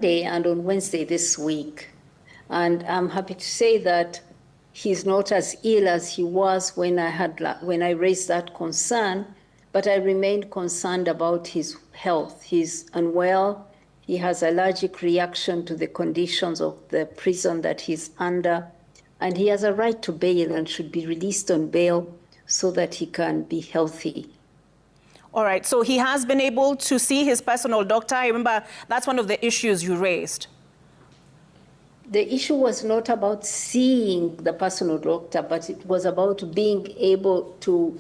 and on Wednesday this week. And I'm happy to say that he's not as ill as he was when I raised that concern, but I remained concerned about his health. He's unwell. He has allergic reaction to the conditions of the prison that he's under, and he has a right to bail and should be released on bail so that he can be healthy. All right, so he has been able to see his personal doctor. I remember that's one of the issues you raised. The issue was not about seeing the personal doctor, but it was about being able to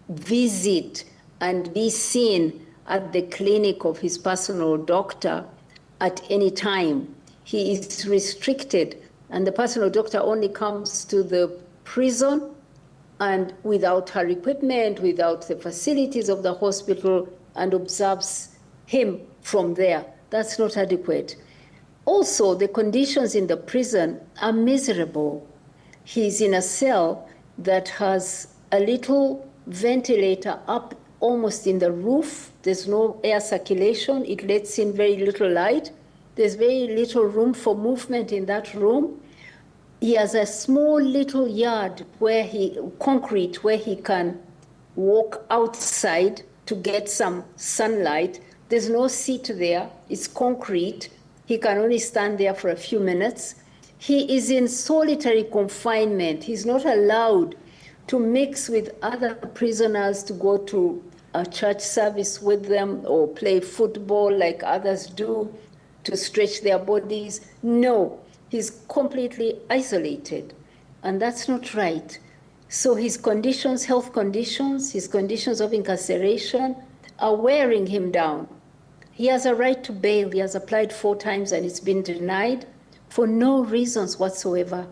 visit and be seen at the clinic of his personal doctor at any time. He is restricted, and the personal doctor only comes to the prison and without her equipment, without the facilities of the hospital, and observes him from there. That's not adequate. Also, the conditions in the prison are miserable. He's in a cell that has a little ventilator up almost in the roof. There's no air circulation. It lets in very little light. There's very little room for movement in that room. He has a small little yard concrete where he can walk outside to get some sunlight. There's no seat there. It's concrete. He can only stand there for a few minutes. He is in solitary confinement. He's not allowed to mix with other prisoners, to go to a church service with them or play football like others do, to stretch their bodies. No, he's completely isolated, and that's not right. So his conditions, health conditions, his conditions of incarceration are wearing him down. He has a right to bail. He has applied 4 times and it's been denied for no reasons whatsoever.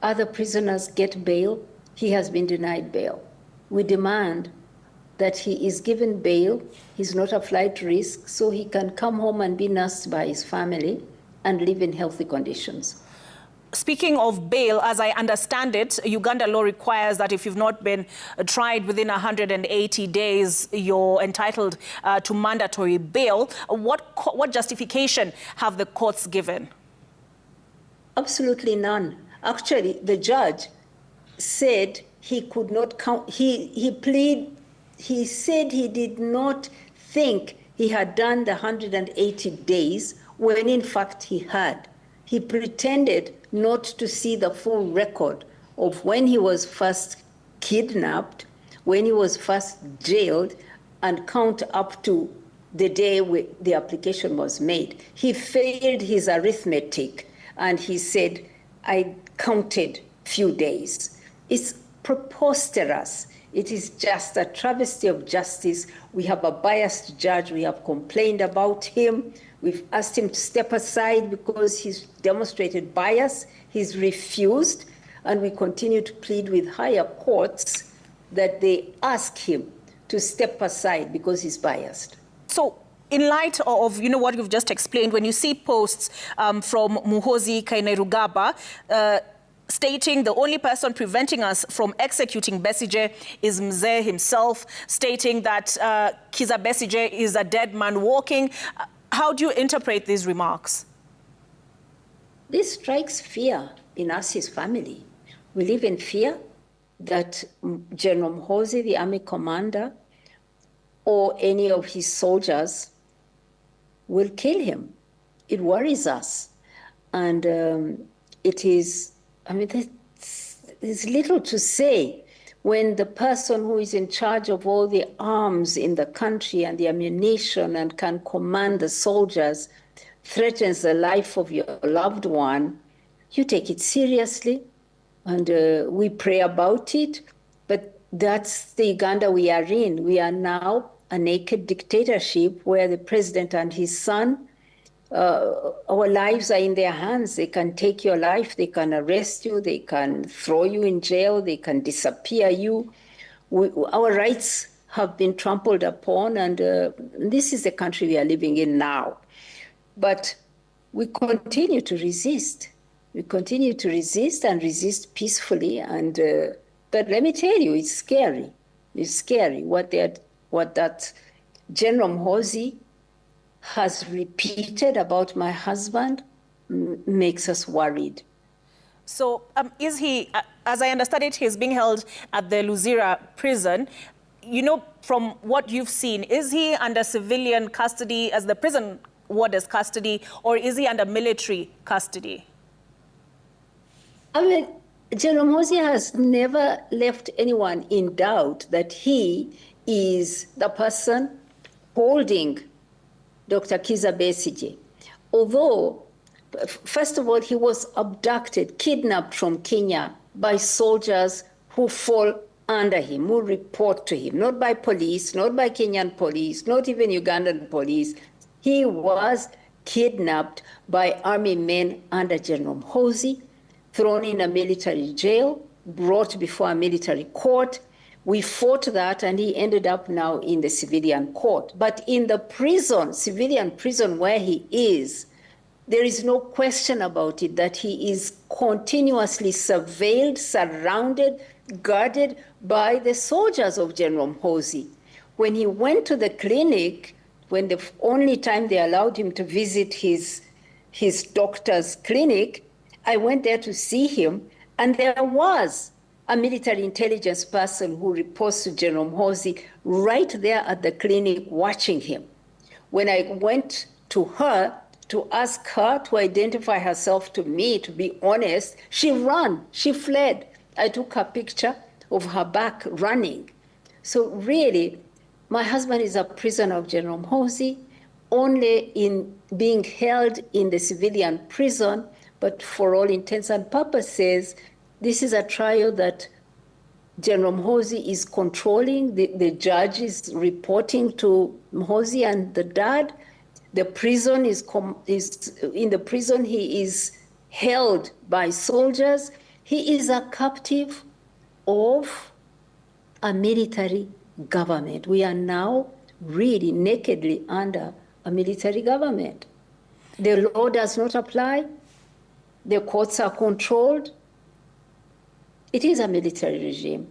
Other prisoners get bail. He has been denied bail. We demand that he is given bail. He's not a flight risk, so he can come home and be nursed by his family and live in healthy conditions. Speaking of bail, as I understand it, Uganda law requires that if you've not been tried within 180 days, you're entitled to mandatory bail. What justification have the courts given? Absolutely none. Actually, the judge said he could not count. He said he did not think he had done the 180 days when in fact he had. He pretended not to see the full record of when he was first kidnapped, when he was first jailed, and count up to the day the application was made. He failed his arithmetic, and he said, I counted few days. It's preposterous. It is just a travesty of justice. We have a biased judge. We have complained about him. We've asked him to step aside because he's demonstrated bias. He's refused, and we continue to plead with higher courts that they ask him to step aside because he's biased. So, in light of what you've just explained, when you see posts from Muhoozi Kainerugaba stating the only person preventing us from executing Besigye is Mzee himself, stating that Kiza Besigye is a dead man walking, how do you interpret these remarks? This strikes fear in us, his family. We live in fear that General Muhoozi, the army commander, or any of his soldiers will kill him. It worries us. And there's little to say when the person who is in charge of all the arms in the country and the ammunition and can command the soldiers threatens the life of your loved one. You take it seriously, and we pray about it, but that's the Uganda we are in. We are now a naked dictatorship where the president and his son, our lives are in their hands. They can take your life, they can arrest you, they can throw you in jail, they can disappear you. Our rights have been trampled upon, and this is the country we are living in now. But we continue to resist. We continue to resist and resist peacefully. And but let me tell you, it's scary. It's scary what that General Muhoozi has repeated about my husband makes us worried. So is he, as I understand it, he's being held at the Luzira prison. You know, from what you've seen, is he under civilian custody as the prison warder's custody, or is he under military custody? I mean, General Muhoozi has never left anyone in doubt that he is the person holding Dr. Kizza Besigye. Although, first of all, he was abducted, kidnapped from Kenya by soldiers who fall under him, who report to him, not by police, not by Kenyan police, not even Ugandan police. He was kidnapped by army men under General Muhoozi, thrown in a military jail, brought before a military court. We fought that, and he ended up now in the civilian court. But in the prison, civilian prison where he is, there is no question about it that he is continuously surveilled, surrounded, guarded by the soldiers of General Muhoozi. When he went to the clinic, when the only time they allowed him to visit his doctor's clinic, I went there to see him, and there was a military intelligence person who reports to General Muhoozi right there at the clinic watching him. When I went to her to ask her to identify herself to me, to be honest, she ran, she fled. I took a picture of her back running. So really, my husband is a prisoner of General Muhoozi, only in being held in the civilian prison, but for all intents and purposes, this is a trial that General Muhoozi is controlling. The judge is reporting to Muhoozi and the dad. The prison is in the prison. He is held by soldiers. He is a captive of a military government. We are now really nakedly under a military government. The law does not apply. The courts are controlled. It is a military regime.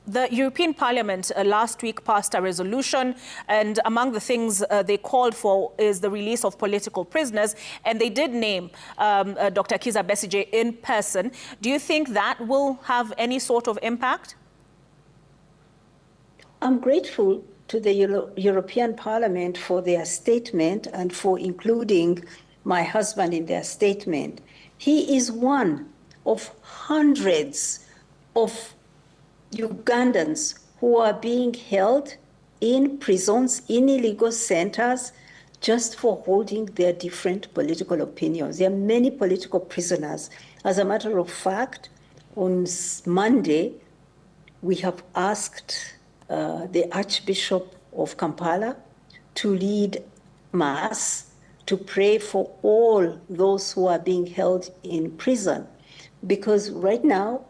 The European Parliament last week passed a resolution, and among the things they called for is the release of political prisoners, and they did name Dr. Kizza Besigye in person. Do you think that will have any sort of impact? I'm grateful to the European Parliament for their statement and for including my husband in their statement. He is one of hundreds of Ugandans who are being held in prisons, in illegal centers, just for holding their different political opinions. There are many political prisoners. As a matter of fact, on Monday, we have asked the Archbishop of Kampala to lead Mass to pray for all those who are being held in prison. Because right now,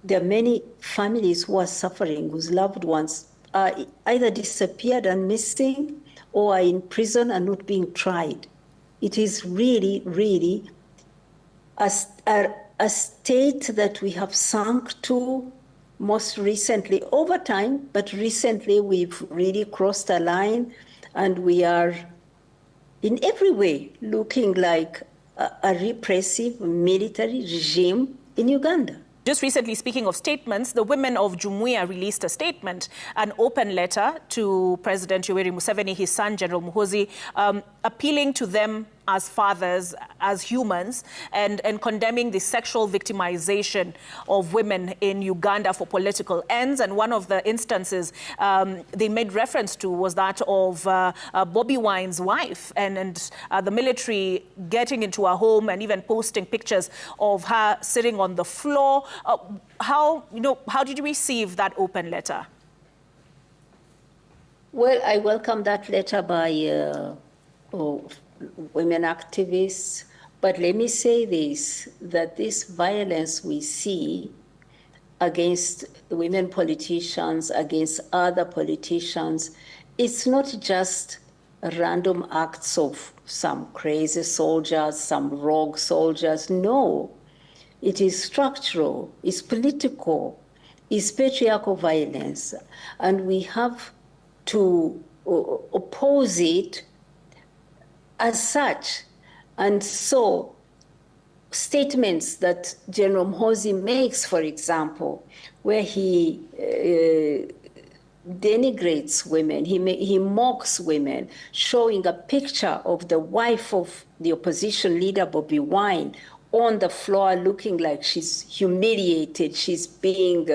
there are many families who are suffering, whose loved ones are either disappeared and missing or are in prison and not being tried. It is really, really a state that we have sunk to most recently over time, but recently we've really crossed a line, and we are in every way looking like a repressive military regime in Uganda. Just recently, speaking of statements, the women of Jumuiya released a statement, an open letter to President Yoweri Museveni, his son, General Muhoozi, appealing to them as fathers, as humans, and condemning the sexual victimization of women in Uganda for political ends. And one of the instances they made reference to was that of Bobi Wine's wife, and the military getting into her home and even posting pictures of her sitting on the floor. How did you receive that open letter? Well, I welcome that letter by women activists, but let me say this, that this violence we see against women politicians, against other politicians, it's not just random acts of some crazy soldiers, some rogue soldiers. No, it is structural, it's political, it's patriarchal violence, and we have to oppose it as such. And so statements that General Muhoozi makes, for example, where he denigrates women, he mocks women, showing a picture of the wife of the opposition leader, Bobi Wine, on the floor looking like she's humiliated, she's being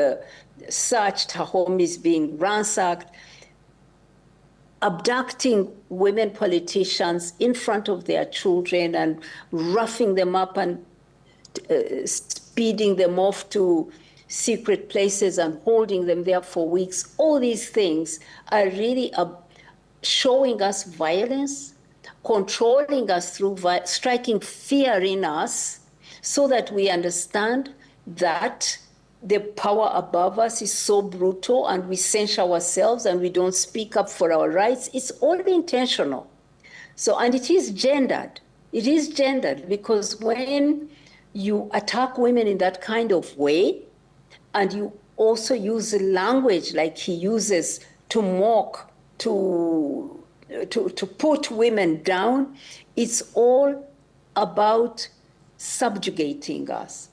searched, her home is being ransacked, abducting women politicians in front of their children and roughing them up and speeding them off to secret places and holding them there for weeks. All these things are really showing us violence, controlling us through striking fear in us so that we understand that the power above us is so brutal and we censure ourselves and we don't speak up for our rights. It's all intentional. So, and it is gendered. It is gendered because when you attack women in that kind of way, and you also use language like he uses to mock, to put women down, it's all about subjugating us.